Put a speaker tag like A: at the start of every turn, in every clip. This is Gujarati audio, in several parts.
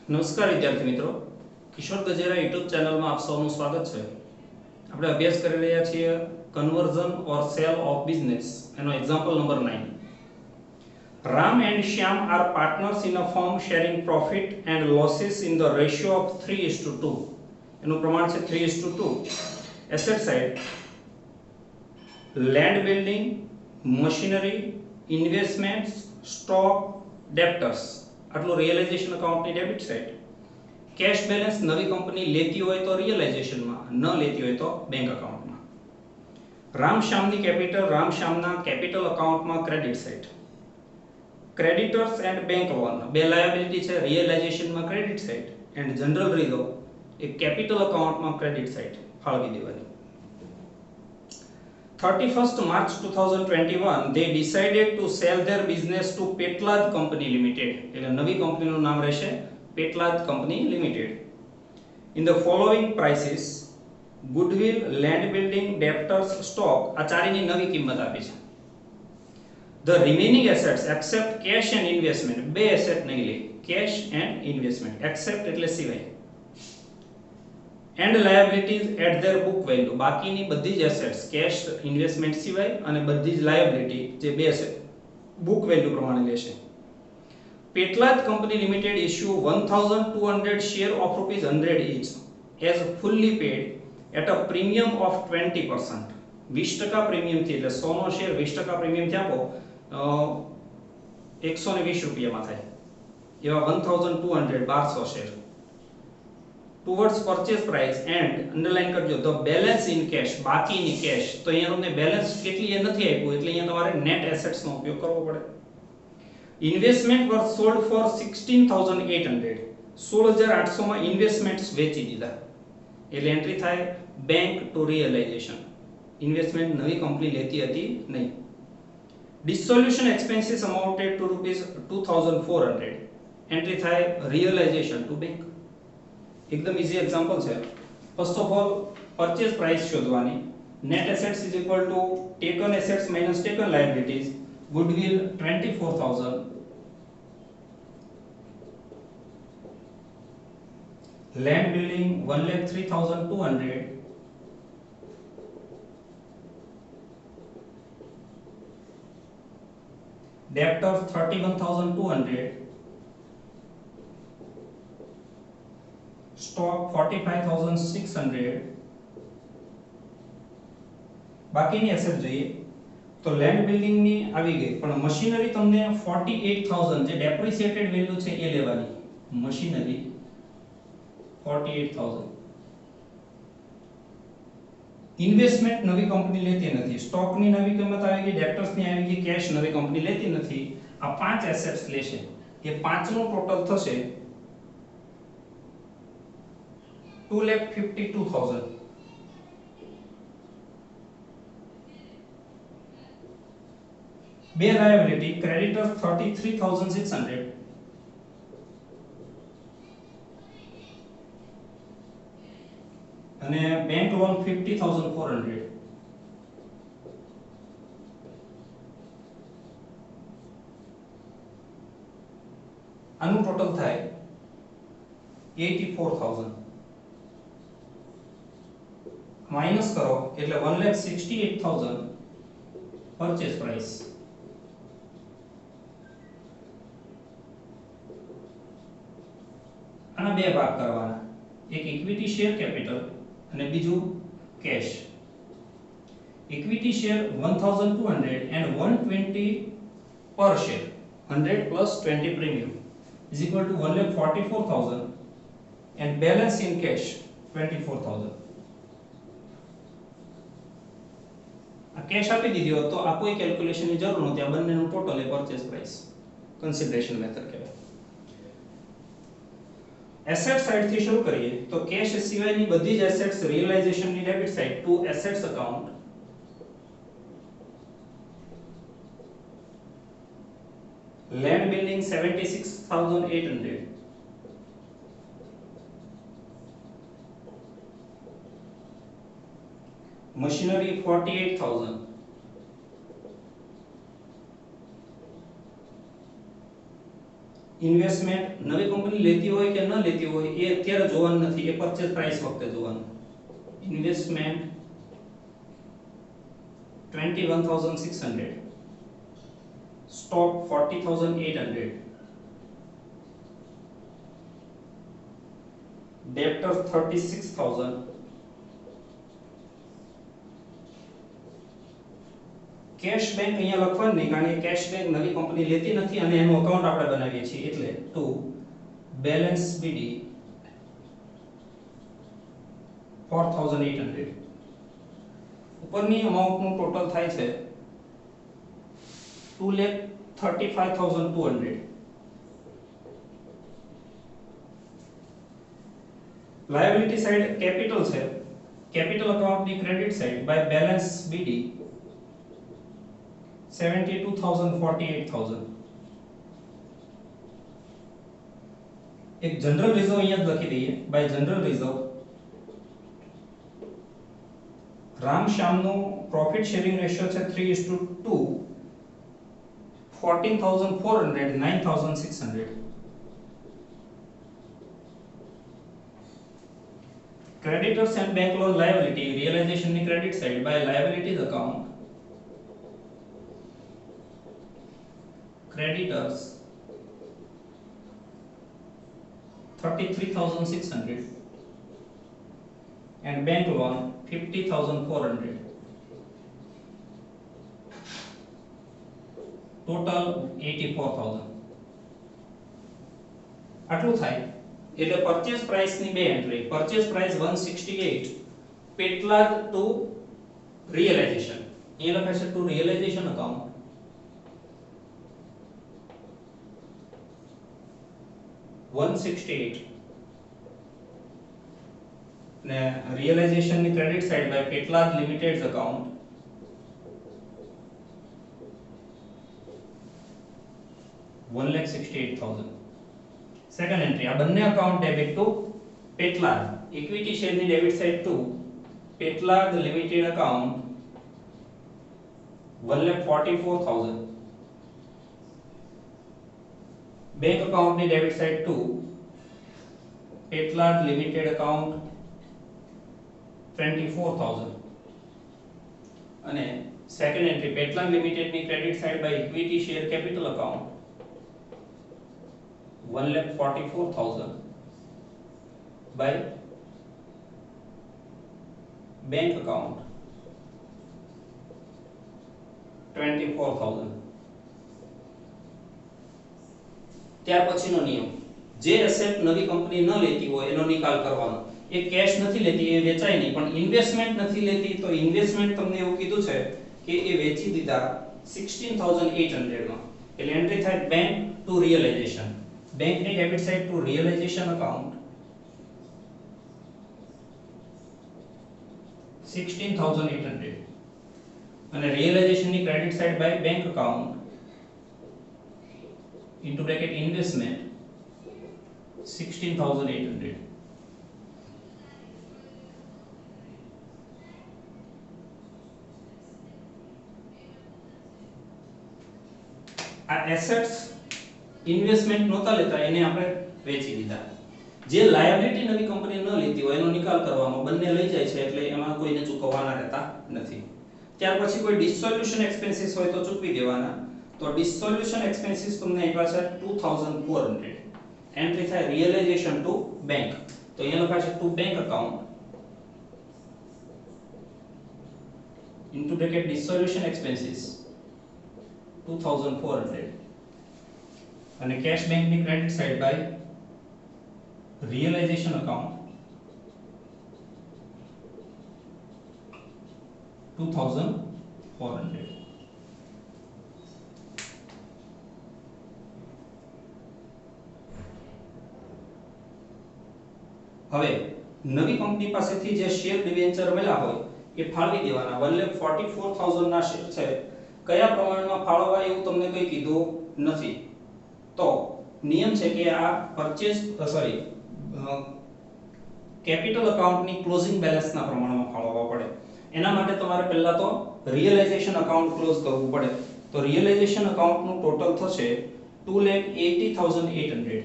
A: નમસ્કાર વિદ્યાર્થી મિત્રો, કિશોર ગજેરા યુટ્યુબ ચેનલમાં આપ સૌનું સ્વાગત છે. આપણે અભ્યાસ કરી રહ્યા છીએ conversion or cell of business એનો example number 9. Ram and Shyam are partners in a firm sharing profit and losses in the ratio of 3:2. એનું પ્રમાણ છે 3:2. Asset side land building, machinery, investments, stock, debtors. આટલું રિયલાઇઝેશન અકાઉન્ટની ડેબિટ સાઇડ. કેશ બેલેન્સ નવી કંપની લેતી હોય તો રિયલાઇઝેશનમાં, ન લેતી હોય તો બેંક અકાઉન્ટમાં. રામ શ્યામની કેપિટલ રામ શ્યામના કેપિટલ અકાઉન્ટમાં credit side. Creditors and bank loan બે લાયબિલિટી છે, રિયલાઇઝેશનમાં credit side and general reserve એ કેપિટલ અકાઉન્ટમાં ક્રેડિટ સાઇડ ફાળવી દેવાની. 31st March 2021 they decided to sell their business to Petlad Company Limited. એટલે નવી કંપનીનું નામ રહેશે Petlad Company Limited. In the following prices goodwill, land building, debtors, stock આ ચારેની નવી કિંમત આપી છે. The remaining assets except cash and investment બે એસેટ નહીં લે, cash and investment except એટલે સિવાય, and liabilities at their book value બાકીની બધી જ એસેટ્સ કેશ ઇન્વેસ્ટમેન્ટ સિવાય અને બધી જ લાયબિલિટી જે બે છે બુક વેલ્યુ પ્રમાણે લેશે. Petlad Company Limited issue 1200 share of rupees 100 each as fully paid at a premium of 20%. 20% premium થી એટલે 100 નો શેર 20% પ્રીમિયમ થી આપો 120 રૂપિયામાં થાય એવા 1200 1200 share towards purchase price and underline કરજો the balance in cash બાકીની કેશ. તો અહીંયા તમને બેલેન્સ કેટલી એ નથી આપ્યું એટલે અહીંયા તમારે નેટ એસેટ્સ નો ઉપયોગ કરવો પડે. ઇન્વેસ્ટમેન્ટ વર સોલ્ડ ફોર 16800 16800 માં ઇન્વેસ્ટમેન્ટ્સ વેચી દીધા એટલે એન્ટ્રી થાય બેંક ટુ રિયલાઇઝેશન. ઇન્વેસ્ટમેન્ટ નવી કંપની લેતી હતી નહીં. Dissolution expenses amounted to ₹2400 entry થાય રિયલાઇઝેશન ટુ બેંક. एकदम इजी एग्जांपल है. First of all purchase price शोधवानी. Net assets is equal to taken assets minus taken liabilities. Goodwill 24000, land building 1,03,200, debtors 31,200, stock 45,600. બાકીની એસેટ જોઈએ તો લેન્ડ બિલ્ડિંગ ની આવી ગઈ પણ મશીનરી તમને 48,000 જે ડેપ્રિસિએટેડ વેલ્યુ છે એ લેવાની. મશીનરી 48,000. ઇન્વેસ્ટમેન્ટ નવી કંપની લેતી નથી. સ્ટોક ની નવી કિંમત આવી ગઈ, ડેપ્ટર્સ ની આવી ગઈ, કેશ નવી કંપની લેતી નથી. આ પાંચ એસેટ્સ લેશે એ પાંચનું ટોટલ થશે 2,52,000. બે લાયબિલિટી ક્રેડિટર્સ 33,600 અને બેંક લોન 50,400. આનું ટોટલ થાય 84,000. माइनस करो એટલે 1,68,000 परचेज प्राइस. આના બે ભાગ કરવાના, એક ઇક્વિટી શેર કેપિટલ અને બીજું cache. Equity share 1200 and 120 per share 100 plus 20 premium is equal to 1,44,000 and balance in cash 24,000. Cache આપી દીધી હોત તો આ કોઈ કેલ્ક્યુલેશનની જરૂર નહોતી. આ બંનેનું ટોટલ એ પરચેસ પ્રાઇસ કન્સિડરેશન મેથડ કહેવાય. એસેટ સાઇડ થી શરૂ કરીએ તો કેશ સિવાયની બધી જ એસેટ્સ રિયલાઇઝેશનની debit side to assets account. Land building 76,800, machinery 48,000, investment નવી કંપની લેતી હોય કે ન લેતી હોય એ અત્યારે જોવાનું નથી, એ પરચેસ પ્રાઇસ વખતે જોવાનું. ઇન્વેસ્ટમેન્ટ 21600, સ્ટોક 40800, ડેપ્ટર 36000, કેશ બેંક અહીંયા લખવાનું નહીં કારણ કે કેશ બેંક નવી કંપની લેતી નથી અને એનું અકાઉન્ટ આપણે બનાવીએ છીએ એટલે ટુ બેલેન્સ બીડી 4800. ઉપરની અમાઉન્ટનું ટોટલ થાય છે 2,35,200. લાયબિલિટી સાઈડ કેપિટલ છે, કેપિટલ અકાઉન્ટની credit side by balance BD 72,000 48,000. એક જનરલ રિઝર્વ અહીંયા જ લખી દઈએ બાય જનરલ રિઝર્વ. રામ શ્યામનો પ્રોફિટ શેરિંગ રેશિયો છે 3:2, 14,400 9,600. creditors and bank loan liability realization ની credit side by liabilities account. creditors 33,600 and bank loan 50,400. total 84,000. આટલું થાય એટલે પરચેસ પ્રાઇસ ની બે entry. Purchase price 168, Petlad to realisation. અહીંયા લખાશે ટુ રિયલાઇઝેશન અકાઉન્ટ 168 ને રિયલાઇઝેશન ની credit side by Petlad limited account 1,68,000. Second entry આ બંને account debit to Petlad. Equity share ની debit side to Petlad limited account 1,44,000. Bank account ની debit side to Petlad limited account 24,000. અને સેકન્ડ એન્ટ્રી પેટલાદ લિમિટેડ ની credit side by equity share capital account 1,44,000 by bank account 24,000. ત્યાર પછીનો નિયમ, જે એસેટ નવી કંપની ન લેતી હોય એનો નિકાલ કરવાનો. એ કેશ નથી લેતી એ વેચાય નહીં, પણ ઇન્વેસ્ટમેન્ટ નથી લેતી તો ઇન્વેસ્ટમેન્ટ તમને એવું કીધું છે કે એ વેચી દીધા 16,800 માં. એટલે એન્ટ્રી થાય બેંક ટુ રિયલાઇઝેશન. બેંક ની debit side to realisation account 16,800 અને રિયલાઇઝેશન ની credit side by bank account into bracket investment 16,800. આ એસેટ્સ ઇન્વેસ્ટમેન્ટ નહોતા લેતા એને આપણે વેચી દીધા. જે લાયબિલિટી નવી કંપની ન લેતી હોય એનો નિકાલ કરવાનો, બંને લઈ જાય છે એટલે એમાં કોઈને ચૂકવવાના રહેતા નથી. ત્યાર પછી કોઈ ડિસોલ્યુશન એક્સપેન્સીસ હોય તો ચૂકવી દેવાના. તો ડિસોલ્યુશન એક્સપેન્સીસ તમને આપ્યા છે 2,400. એન્ટ્રી થાય રિયલાઇઝેશન ટુ બેંક. તો અહીંયા લખાશે to bank account into bracket dissolution expenses 2,400 અને કેશ બેંક ની credit side by realisation account 2,400. હવે નવી કંપની પાસેથી જે શેર ડિવેન્ચર મળ્યા હોય એ ફાળવી દેવાના. 1,44,000 ના શેર છે, કયા પ્રમાણમાં ફાળવવા એવું તમને કંઈ કીધું નથી. તો નિયમ છે કે આ પરચેસ કેપિટલ અકાઉન્ટની ક્લોઝિંગ બેલેન્સના પ્રમાણમાં ફાળવવા પડે. એના માટે તમારે પહેલા તો રિયલાઇઝેશન અકાઉન્ટ ક્લોઝ કરવું પડે. તો રિયલાઇઝેશન અકાઉન્ટનું ટોટલ થશે 2,80,800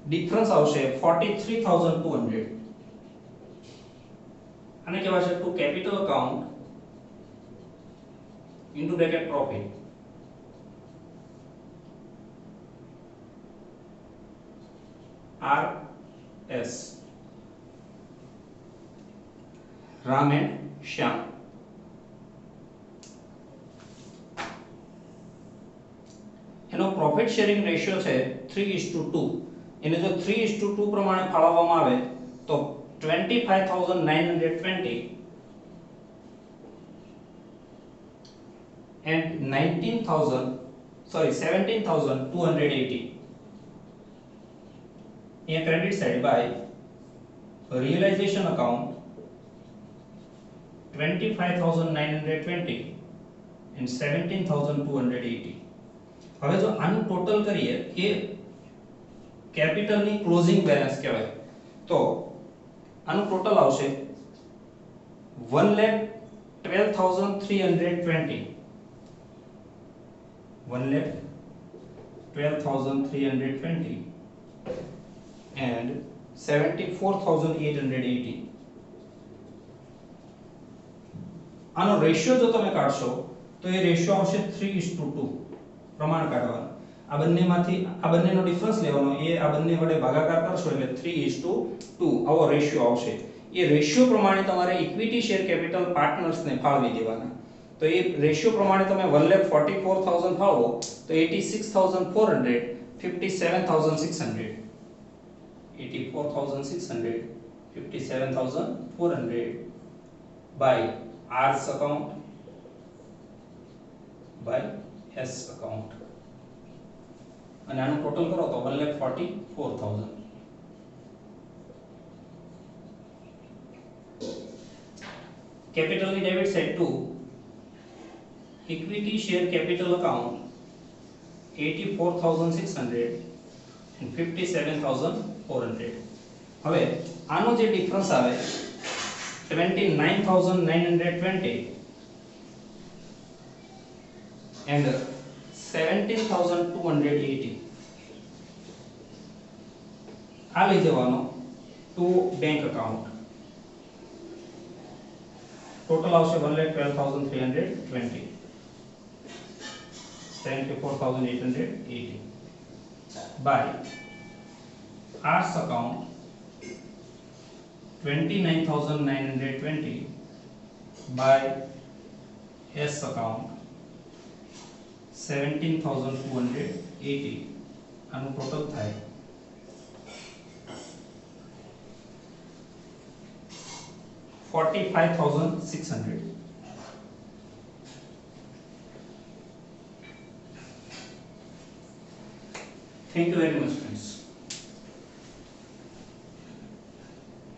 A: ડિફરન્સ આવશે 43,200 આને કહેવાશે to capital account into bracket profit RS Ram and Shyam એનો પ્રોફિટ શેરિંગ રેશિયો છે 3:2 એને જો 3:2 પ્રમાણે ફાળવવામાં આવે તો 25,920 and 17,280 in credit side by realization account 25,920 and 17,280 હવે જો આનું ટોટલ કરીએ એ કેપિટલ ની ક્લોઝિંગ બેલેન્સ કહેવાય તો આનું ટોટલ આવશે 1,12,320 1,12,320 and 74,880 આનો રેશિયો જો તમે કાઢશો તો એ રેશિયો આવશે 3:2 પ્રમાણ કાઢવાનું આ બંનેમાંથી આ બંનેનો ડિફરન્સ લેવાનો એ આ બંને વડે ભાગાકાર કરશો એટલે 3:2 આવો રેશિયો આવશે એ રેશિયો પ્રમાણે તમારે ઇક્વિટી શેર કેપિટલ પાર્ટનર્સને ફાળવી દેવાના તો એ રેશિયો પ્રમાણે તમે 1,44,000 ફાળવો તો 86,400 57,600 84,600 57,400 by R's account by S account અને આનું ટોટલ કરો તો 1,44,000 કેપિટલની debit side to equity share capital account 84,600 and 57,400 હવે આનો જે ડિફરન્સ આવે 29,920 and 17,280 આ લઈ જવાનો ટુ બેંક અકાઉન્ટ ટોટલ આવશે 1,12,320 74,880 by R's account 29,920 by S account 17,280 આનું ટોટલ થાય 45,600 Thank you very much, friends.